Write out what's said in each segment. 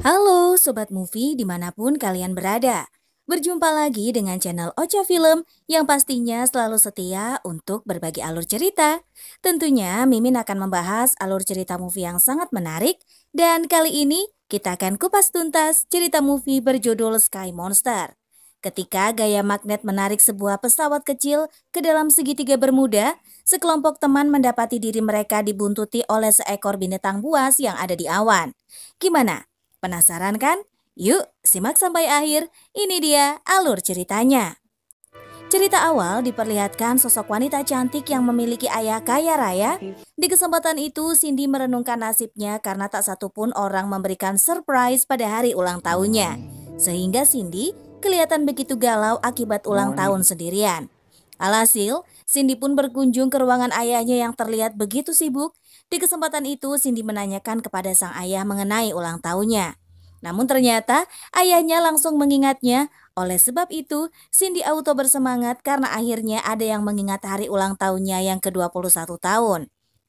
Halo Sobat Movie dimanapun kalian berada. Berjumpa lagi dengan channel Ocha Film yang pastinya selalu setia untuk berbagi alur cerita. Tentunya Mimin akan membahas alur cerita movie yang sangat menarik. Dan kali ini kita akan kupas tuntas cerita movie berjudul Sky Monster. Ketika gaya magnet menarik sebuah pesawat kecil ke dalam segitiga Bermuda, sekelompok teman mendapati diri mereka dibuntuti oleh seekor binatang buas yang ada di awan. Gimana? Penasaran kan? Yuk, simak sampai akhir. Ini dia alur ceritanya. Cerita awal diperlihatkan sosok wanita cantik yang memiliki ayah kaya raya. Di kesempatan itu, Cindy merenungkan nasibnya karena tak satupun orang memberikan surprise pada hari ulang tahunnya. Sehingga Cindy kelihatan begitu galau akibat ulang tahun sendirian. Alhasil, Cindy pun berkunjung ke ruangan ayahnya yang terlihat begitu sibuk. Di kesempatan itu, Cindy menanyakan kepada sang ayah mengenai ulang tahunnya. Namun ternyata ayahnya langsung mengingatnya. Oleh sebab itu, Cindy auto bersemangat karena akhirnya ada yang mengingat hari ulang tahunnya yang ke-21 tahun.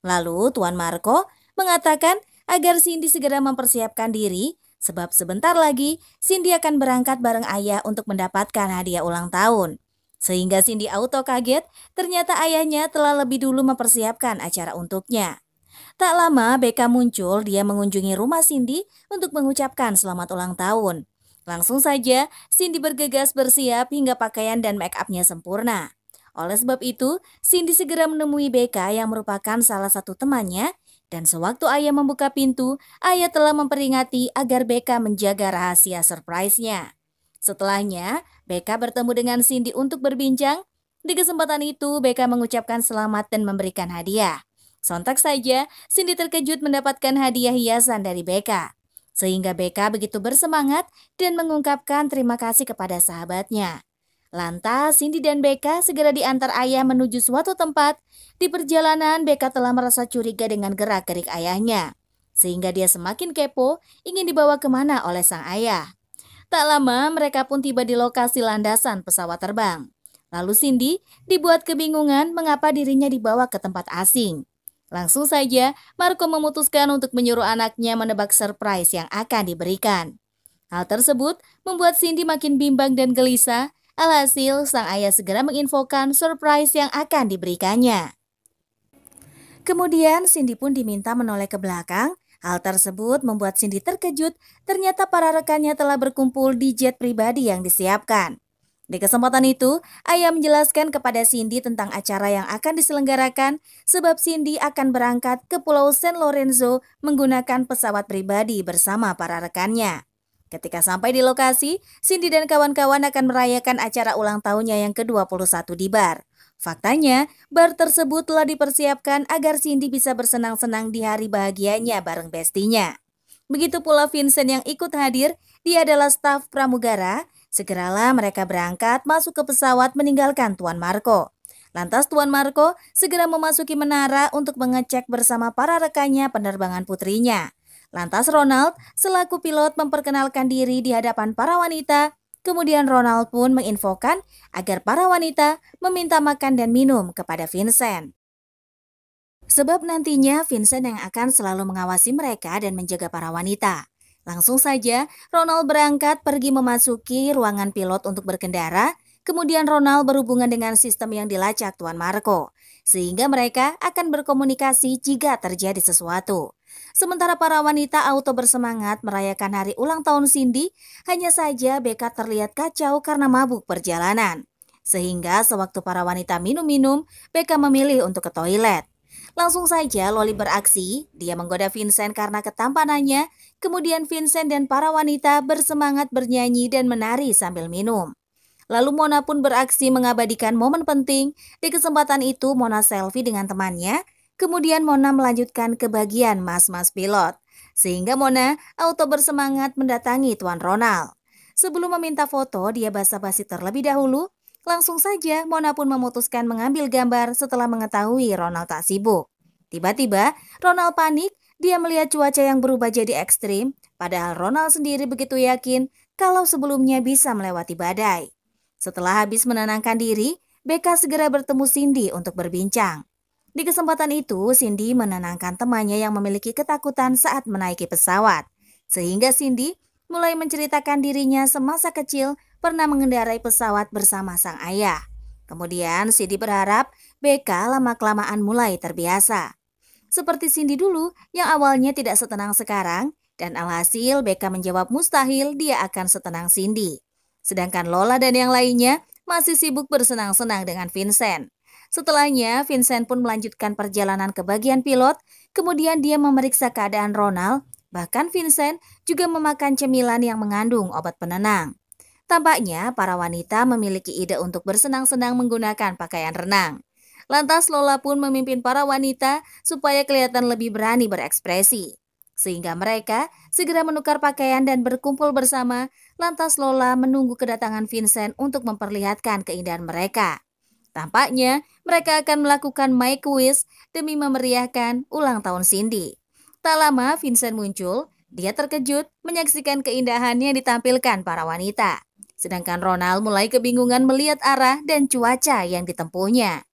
Lalu Tuan Marco mengatakan agar Cindy segera mempersiapkan diri, sebab sebentar lagi Cindy akan berangkat bareng ayah untuk mendapatkan hadiah ulang tahun. Sehingga Cindy auto kaget, ternyata ayahnya telah lebih dulu mempersiapkan acara untuknya. Tak lama Becca muncul, dia mengunjungi rumah Cindy untuk mengucapkan selamat ulang tahun. Langsung saja, Cindy bergegas bersiap hingga pakaian dan make upnya sempurna. Oleh sebab itu, Cindy segera menemui Becca yang merupakan salah satu temannya, dan sewaktu ayah membuka pintu, ayah telah memperingati agar Becca menjaga rahasia surprise-nya. Setelahnya, Becca bertemu dengan Cindy untuk berbincang. Di kesempatan itu, Becca mengucapkan selamat dan memberikan hadiah. Sontak saja, Cindy terkejut mendapatkan hadiah hiasan dari Becca. Sehingga Becca begitu bersemangat dan mengungkapkan terima kasih kepada sahabatnya. Lantas, Cindy dan Becca segera diantar ayah menuju suatu tempat. Di perjalanan, Becca telah merasa curiga dengan gerak-gerik ayahnya. Sehingga dia semakin kepo, ingin dibawa kemana oleh sang ayah. Tak lama, mereka pun tiba di lokasi landasan pesawat terbang. Lalu Cindy dibuat kebingungan mengapa dirinya dibawa ke tempat asing. Langsung saja, Marco memutuskan untuk menyuruh anaknya menebak surprise yang akan diberikan. Hal tersebut membuat Cindy makin bimbang dan gelisah. Alhasil, sang ayah segera menginfokan surprise yang akan diberikannya. Kemudian, Cindy pun diminta menoleh ke belakang. Hal tersebut membuat Cindy terkejut. Ternyata para rekannya telah berkumpul di jet pribadi yang disiapkan. Di kesempatan itu, ayah menjelaskan kepada Cindy tentang acara yang akan diselenggarakan sebab Cindy akan berangkat ke Pulau San Lorenzo menggunakan pesawat pribadi bersama para rekannya. Ketika sampai di lokasi, Cindy dan kawan-kawan akan merayakan acara ulang tahunnya yang ke-21 di bar. Faktanya, bar tersebut telah dipersiapkan agar Cindy bisa bersenang-senang di hari bahagianya bareng bestinya. Begitu pula Vincent yang ikut hadir, dia adalah staf pramugara. Segeralah mereka berangkat masuk ke pesawat meninggalkan Tuan Marco. Lantas Tuan Marco segera memasuki menara untuk mengecek bersama para rekannya penerbangan putrinya. Lantas Ronald selaku pilot memperkenalkan diri di hadapan para wanita. Kemudian Ronald pun menginfokan agar para wanita meminta makan dan minum kepada Vincent. Sebab nantinya Vincent yang akan selalu mengawasi mereka dan menjaga para wanita. Langsung saja, Ronald berangkat pergi memasuki ruangan pilot untuk berkendara. Kemudian Ronald berhubungan dengan sistem yang dilacak Tuan Marco. Sehingga mereka akan berkomunikasi jika terjadi sesuatu. Sementara para wanita auto bersemangat merayakan hari ulang tahun Cindy, hanya saja Becca terlihat kacau karena mabuk perjalanan. Sehingga sewaktu para wanita minum-minum, Becca memilih untuk ke toilet. Langsung saja Loli beraksi, dia menggoda Vincent karena ketampanannya, kemudian Vincent dan para wanita bersemangat bernyanyi dan menari sambil minum. Lalu Mona pun beraksi mengabadikan momen penting. Di kesempatan itu Mona selfie dengan temannya, kemudian Mona melanjutkan ke bagian mas-mas pilot. Sehingga Mona auto bersemangat mendatangi Tuan Ronald. Sebelum meminta foto, dia basa-basi terlebih dahulu. Langsung saja Mona pun memutuskan mengambil gambar setelah mengetahui Ronald tak sibuk. Tiba-tiba Ronald panik, dia melihat cuaca yang berubah jadi ekstrim. Padahal Ronald sendiri begitu yakin kalau sebelumnya bisa melewati badai. Setelah habis menenangkan diri, Becca segera bertemu Cindy untuk berbincang. Di kesempatan itu, Cindy menenangkan temannya yang memiliki ketakutan saat menaiki pesawat. Sehingga Cindy mulai menceritakan dirinya semasa kecil pernah mengendarai pesawat bersama sang ayah. Kemudian Cindy berharap BK lama-kelamaan mulai terbiasa. Seperti Cindy dulu yang awalnya tidak setenang sekarang, dan alhasil BK menjawab mustahil dia akan setenang Cindy. Sedangkan Lola dan yang lainnya masih sibuk bersenang-senang dengan Vincent. Setelahnya, Vincent pun melanjutkan perjalanan ke bagian pilot, kemudian dia memeriksa keadaan Ronald, bahkan Vincent juga memakan cemilan yang mengandung obat penenang. Tampaknya para wanita memiliki ide untuk bersenang-senang menggunakan pakaian renang. Lantas Lola pun memimpin para wanita supaya kelihatan lebih berani berekspresi. Sehingga mereka segera menukar pakaian dan berkumpul bersama. Lantas Lola menunggu kedatangan Vincent untuk memperlihatkan keindahan mereka. Tampaknya mereka akan melakukan make wish demi memeriahkan ulang tahun Cindy. Tak lama Vincent muncul, dia terkejut menyaksikan keindahan yang ditampilkan para wanita. Sedangkan Ronald mulai kebingungan melihat arah dan cuaca yang ditempuhnya.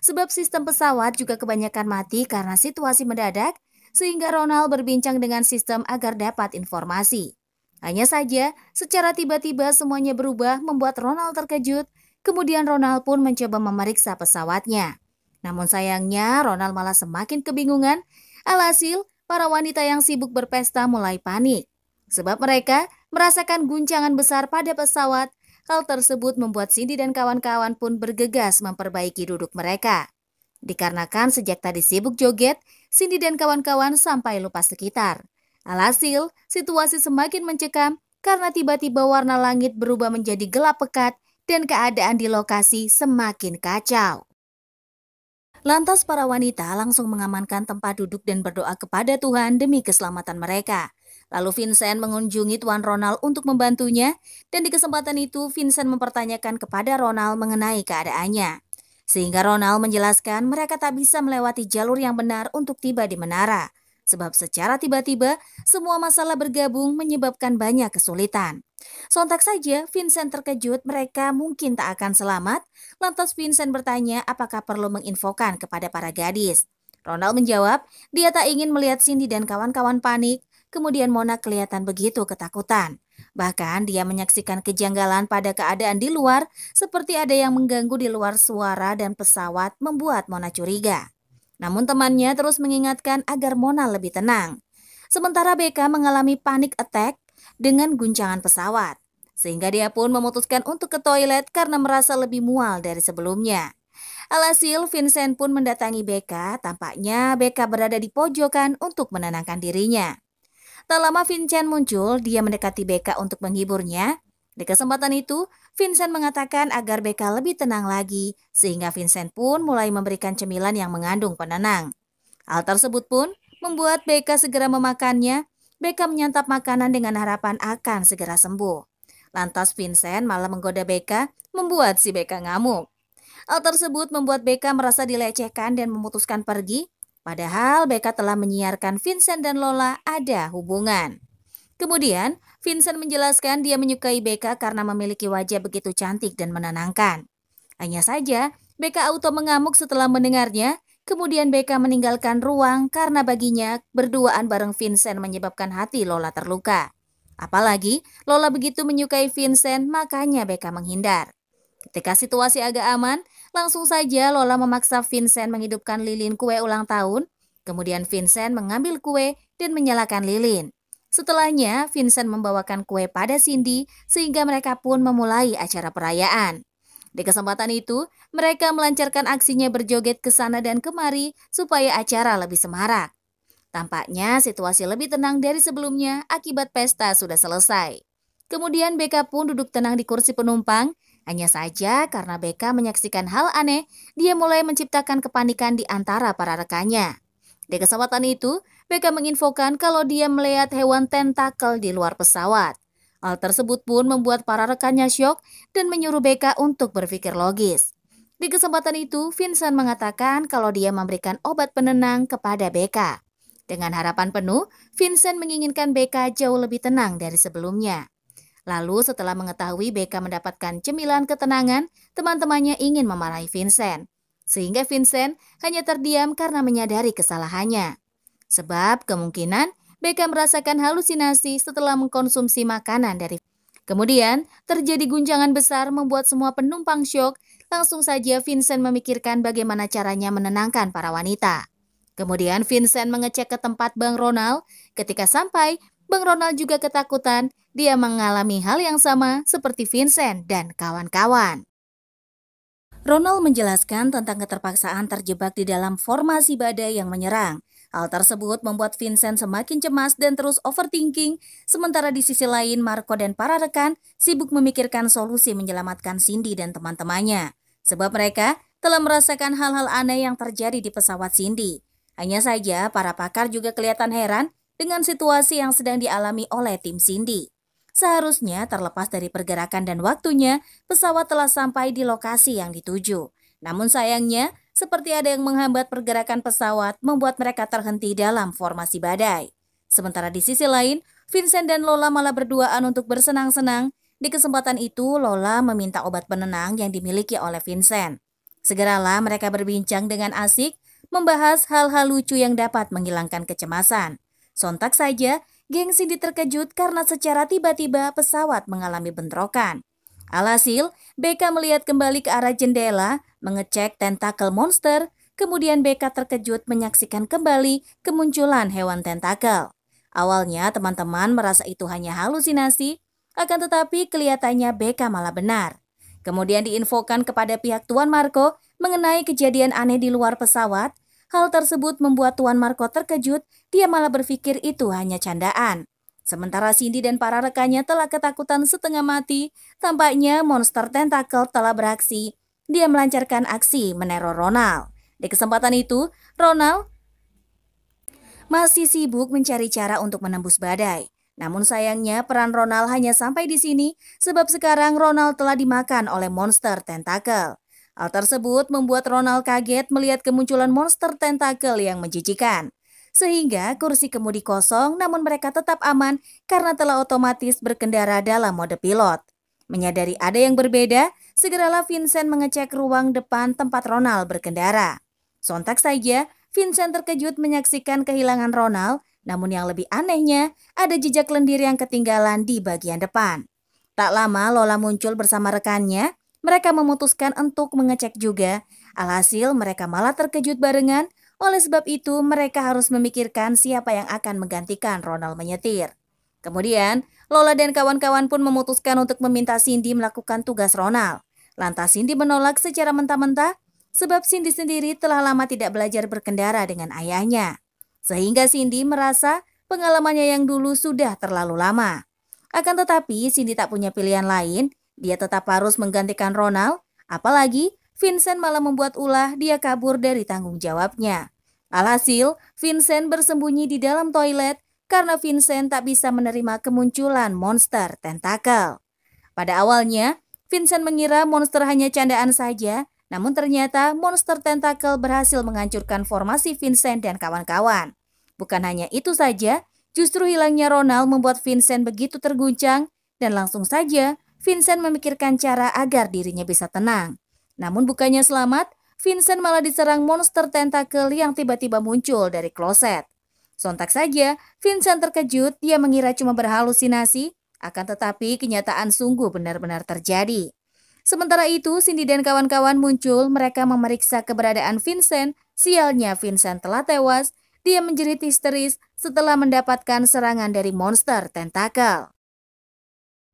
Sebab sistem pesawat juga kebanyakan mati karena situasi mendadak, sehingga Ronald berbincang dengan sistem agar dapat informasi. Hanya saja, secara tiba-tiba semuanya berubah membuat Ronald terkejut, kemudian Ronald pun mencoba memeriksa pesawatnya. Namun sayangnya Ronald malah semakin kebingungan, alhasil para wanita yang sibuk berpesta mulai panik. Sebab mereka merasakan guncangan besar pada pesawat. Hal tersebut membuat Cindy dan kawan-kawan pun bergegas memperbaiki duduk mereka. Dikarenakan sejak tadi sibuk joget, Cindy dan kawan-kawan sampai lupa sekitar. Alhasil, situasi semakin mencekam karena tiba-tiba warna langit berubah menjadi gelap pekat dan keadaan di lokasi semakin kacau. Lantas para wanita langsung mengamankan tempat duduk dan berdoa kepada Tuhan demi keselamatan mereka. Lalu Vincent mengunjungi Tuan Ronald untuk membantunya, dan di kesempatan itu Vincent mempertanyakan kepada Ronald mengenai keadaannya. Sehingga Ronald menjelaskan mereka tak bisa melewati jalur yang benar untuk tiba di menara. Sebab secara tiba-tiba semua masalah bergabung menyebabkan banyak kesulitan. Sontak saja Vincent terkejut mereka mungkin tak akan selamat. Lantas Vincent bertanya apakah perlu menginfokan kepada para gadis. Ronald menjawab dia tak ingin melihat Cindy dan kawan-kawan panik. Kemudian Mona kelihatan begitu ketakutan. Bahkan dia menyaksikan kejanggalan pada keadaan di luar, seperti ada yang mengganggu di luar suara dan pesawat membuat Mona curiga. Namun temannya terus mengingatkan agar Mona lebih tenang. Sementara BK mengalami panic attack dengan guncangan pesawat. Sehingga dia pun memutuskan untuk ke toilet karena merasa lebih mual dari sebelumnya. Alhasil Vincent pun mendatangi BK, tampaknya BK berada di pojokan untuk menenangkan dirinya. Tak lama Vincent muncul, dia mendekati BK untuk menghiburnya. Di kesempatan itu, Vincent mengatakan agar BK lebih tenang lagi, sehingga Vincent pun mulai memberikan cemilan yang mengandung penenang. Hal tersebut pun membuat BK segera memakannya. BK menyantap makanan dengan harapan akan segera sembuh. Lantas Vincent malah menggoda BK, membuat si BK ngamuk. Hal tersebut membuat BK merasa dilecehkan dan memutuskan pergi. Padahal BK telah menyiarkan Vincent dan Lola ada hubungan. Kemudian, Vincent menjelaskan dia menyukai BK karena memiliki wajah begitu cantik dan menenangkan. Hanya saja, BK auto mengamuk setelah mendengarnya. Kemudian BK meninggalkan ruang karena baginya berduaan bareng Vincent menyebabkan hati Lola terluka. Apalagi Lola begitu menyukai Vincent, makanya BK menghindar. Ketika situasi agak aman, langsung saja Lola memaksa Vincent menghidupkan lilin kue ulang tahun. Kemudian Vincent mengambil kue dan menyalakan lilin. Setelahnya, Vincent membawakan kue pada Cindy sehingga mereka pun memulai acara perayaan. Di kesempatan itu, mereka melancarkan aksinya berjoget ke sana dan kemari supaya acara lebih semarak. Tampaknya situasi lebih tenang dari sebelumnya akibat pesta sudah selesai. Kemudian BK pun duduk tenang di kursi penumpang. Hanya saja karena BK menyaksikan hal aneh, dia mulai menciptakan kepanikan di antara para rekannya. Di kesempatan itu, BK menginfokan kalau dia melihat hewan tentakel di luar pesawat. Hal tersebut pun membuat para rekannya syok dan menyuruh BK untuk berpikir logis. Di kesempatan itu, Vincent mengatakan kalau dia memberikan obat penenang kepada BK. Dengan harapan penuh, Vincent menginginkan BK jauh lebih tenang dari sebelumnya. Lalu setelah mengetahui BK mendapatkan cemilan ketenangan, teman-temannya ingin memarahi Vincent. Sehingga Vincent hanya terdiam karena menyadari kesalahannya. Sebab kemungkinan Becca merasakan halusinasi setelah mengkonsumsi makanan dari. Kemudian, terjadi guncangan besar membuat semua penumpang syok. Langsung saja Vincent memikirkan bagaimana caranya menenangkan para wanita. Kemudian Vincent mengecek ke tempat Bang Ronald. Ketika sampai, Bang Ronald juga ketakutan. Dia mengalami hal yang sama seperti Vincent dan kawan-kawan. Ronald menjelaskan tentang keterpaksaan terjebak di dalam formasi badai yang menyerang. Hal tersebut membuat Vincent semakin cemas dan terus overthinking, sementara di sisi lain Marco dan para rekan sibuk memikirkan solusi menyelamatkan Cindy dan teman-temannya. Sebab mereka telah merasakan hal-hal aneh yang terjadi di pesawat Cindy. Hanya saja para pakar juga kelihatan heran dengan situasi yang sedang dialami oleh tim Cindy. Seharusnya terlepas dari pergerakan dan waktunya, pesawat telah sampai di lokasi yang dituju. Namun sayangnya, seperti ada yang menghambat pergerakan pesawat membuat mereka terhenti dalam formasi badai. Sementara di sisi lain, Vincent dan Lola malah berduaan untuk bersenang-senang. Di kesempatan itu, Lola meminta obat penenang yang dimiliki oleh Vincent. Segeralah mereka berbincang dengan asik, membahas hal-hal lucu yang dapat menghilangkan kecemasan. Sontak saja, geng Cindy terkejut karena secara tiba-tiba pesawat mengalami bentrokan. Alhasil, Becca melihat kembali ke arah jendela, mengecek tentakel monster, kemudian Becca terkejut menyaksikan kembali kemunculan hewan tentakel. Awalnya teman-teman merasa itu hanya halusinasi, akan tetapi kelihatannya Becca malah benar. Kemudian diinfokan kepada pihak Tuan Marco mengenai kejadian aneh di luar pesawat. Hal tersebut membuat Tuan Marco terkejut, dia malah berpikir itu hanya candaan. Sementara Cindy dan para rekannya telah ketakutan setengah mati, tampaknya monster tentakel telah beraksi. Dia melancarkan aksi meneror Ronald. Di kesempatan itu, Ronald masih sibuk mencari cara untuk menembus badai. Namun sayangnya peran Ronald hanya sampai di sini, sebab sekarang Ronald telah dimakan oleh monster tentakel. Hal tersebut membuat Ronald kaget melihat kemunculan monster tentakel yang menjijikan. Sehingga kursi kemudi kosong namun mereka tetap aman karena telah otomatis berkendara dalam mode pilot. Menyadari ada yang berbeda, segeralah Vincent mengecek ruang depan tempat Ronald berkendara. Sontak saja, Vincent terkejut menyaksikan kehilangan Ronald, namun yang lebih anehnya ada jejak lendir yang ketinggalan di bagian depan. Tak lama Lola muncul bersama rekannya. Mereka memutuskan untuk mengecek juga. Alhasil mereka malah terkejut barengan. Oleh sebab itu mereka harus memikirkan siapa yang akan menggantikan Ronald menyetir. Kemudian Lola dan kawan-kawan pun memutuskan untuk meminta Cindy melakukan tugas Ronald. Lantas Cindy menolak secara mentah-mentah sebab Cindy sendiri telah lama tidak belajar berkendara dengan ayahnya. Sehingga Cindy merasa pengalamannya yang dulu sudah terlalu lama. Akan tetapi Cindy tak punya pilihan lain. Dia tetap harus menggantikan Ronald, apalagi Vincent malah membuat ulah dia kabur dari tanggung jawabnya. Alhasil, Vincent bersembunyi di dalam toilet karena Vincent tak bisa menerima kemunculan monster tentakel. Pada awalnya, Vincent mengira monster hanya candaan saja, namun ternyata monster tentakel berhasil menghancurkan formasi Vincent dan kawan-kawan. Bukan hanya itu saja, justru hilangnya Ronald membuat Vincent begitu terguncang dan langsung saja Vincent memikirkan cara agar dirinya bisa tenang. Namun bukannya selamat, Vincent malah diserang monster tentakel yang tiba-tiba muncul dari kloset. Sontak saja, Vincent terkejut, dia mengira cuma berhalusinasi, akan tetapi kenyataan sungguh benar-benar terjadi. Sementara itu, Cindy dan kawan-kawan muncul, mereka memeriksa keberadaan Vincent. Sialnya Vincent telah tewas, dia menjerit histeris setelah mendapatkan serangan dari monster tentakel.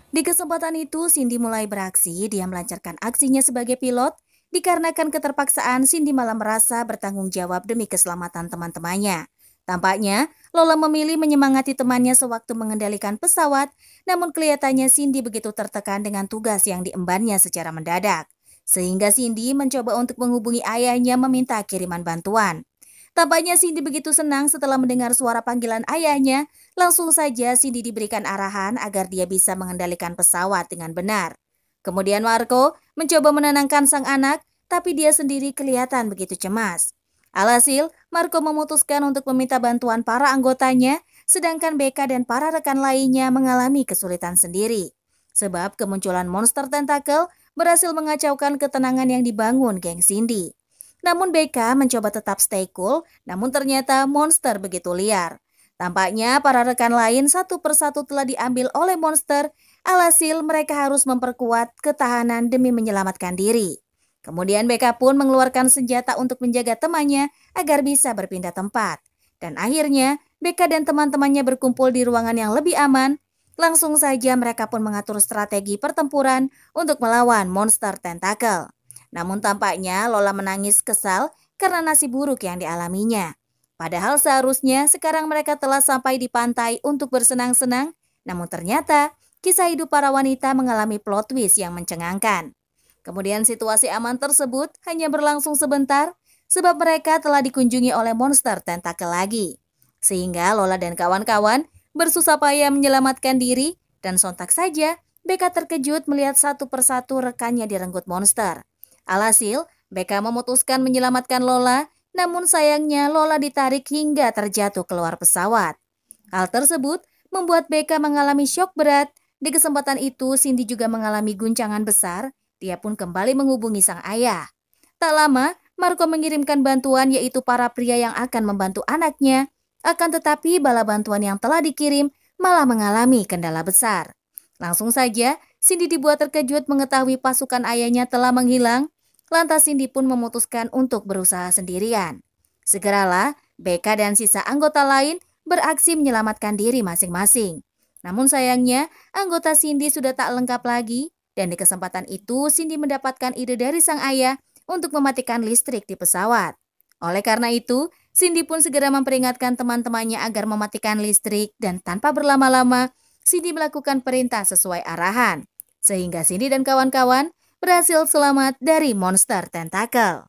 Di kesempatan itu, Cindy mulai beraksi. Dia melancarkan aksinya sebagai pilot. Dikarenakan keterpaksaan, Cindy malah merasa bertanggung jawab demi keselamatan teman-temannya. Tampaknya, Lola memilih menyemangati temannya sewaktu mengendalikan pesawat, namun kelihatannya Cindy begitu tertekan dengan tugas yang diembannya secara mendadak. Sehingga Cindy mencoba untuk menghubungi ayahnya meminta kiriman bantuan. Tampaknya Cindy begitu senang setelah mendengar suara panggilan ayahnya. Langsung saja Cindy diberikan arahan agar dia bisa mengendalikan pesawat dengan benar. Kemudian Marco mencoba menenangkan sang anak, tapi dia sendiri kelihatan begitu cemas. Alhasil, Marco memutuskan untuk meminta bantuan para anggotanya, sedangkan Becca dan para rekan lainnya mengalami kesulitan sendiri. Sebab kemunculan monster tentakel berhasil mengacaukan ketenangan yang dibangun geng Cindy. Namun Becca mencoba tetap stay cool, namun ternyata monster begitu liar. Tampaknya para rekan lain satu persatu telah diambil oleh monster, alhasil mereka harus memperkuat ketahanan demi menyelamatkan diri. Kemudian BK pun mengeluarkan senjata untuk menjaga temannya agar bisa berpindah tempat. Dan akhirnya BK dan teman-temannya berkumpul di ruangan yang lebih aman. Langsung saja mereka pun mengatur strategi pertempuran untuk melawan monster tentakel. Namun tampaknya Lola menangis kesal karena nasib buruk yang dialaminya. Padahal seharusnya sekarang mereka telah sampai di pantai untuk bersenang-senang, namun ternyata kisah hidup para wanita mengalami plot twist yang mencengangkan. Kemudian situasi aman tersebut hanya berlangsung sebentar, sebab mereka telah dikunjungi oleh monster tentakel lagi. Sehingga Lola dan kawan-kawan bersusah payah menyelamatkan diri, dan sontak saja BK terkejut melihat satu persatu rekannya direnggut monster. Alhasil, BK memutuskan menyelamatkan Lola, namun sayangnya Lola ditarik hingga terjatuh keluar pesawat. Hal tersebut membuat BK mengalami syok berat. Di kesempatan itu, Cindy juga mengalami guncangan besar. Dia pun kembali menghubungi sang ayah. Tak lama, Marco mengirimkan bantuan, yaitu para pria yang akan membantu anaknya. Akan tetapi bala bantuan yang telah dikirim malah mengalami kendala besar. Langsung saja, Cindy dibuat terkejut mengetahui pasukan ayahnya telah menghilang. Lantas Cindy pun memutuskan untuk berusaha sendirian. Segeralah, BK dan sisa anggota lain beraksi menyelamatkan diri masing-masing. Namun sayangnya, anggota Cindy sudah tak lengkap lagi, dan di kesempatan itu Cindy mendapatkan ide dari sang ayah untuk mematikan listrik di pesawat. Oleh karena itu, Cindy pun segera memperingatkan teman-temannya agar mematikan listrik, dan tanpa berlama-lama, Cindy melakukan perintah sesuai arahan. Sehingga Cindy dan kawan-kawan berhasil selamat dari monster tentakel.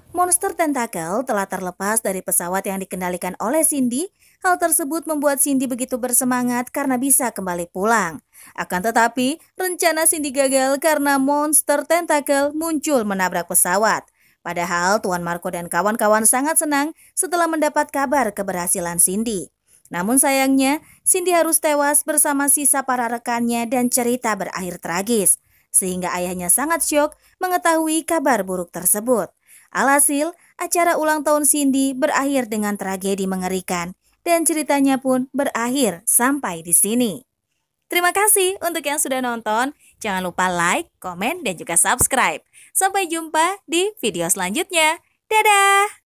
Monster tentakel telah terlepas dari pesawat yang dikendalikan oleh Cindy. Hal tersebut membuat Cindy begitu bersemangat karena bisa kembali pulang. Akan tetapi, rencana Cindy gagal karena monster tentakel muncul menabrak pesawat. Padahal Tuan Marco dan kawan-kawan sangat senang setelah mendapat kabar keberhasilan Cindy. Namun sayangnya, Cindy harus tewas bersama sisa para rekannya dan cerita berakhir tragis. Sehingga ayahnya sangat syok mengetahui kabar buruk tersebut. Alhasil, acara ulang tahun Cindy berakhir dengan tragedi mengerikan dan ceritanya pun berakhir sampai di sini. Terima kasih untuk yang sudah nonton. Jangan lupa like, komen, dan juga subscribe. Sampai jumpa di video selanjutnya. Dadah!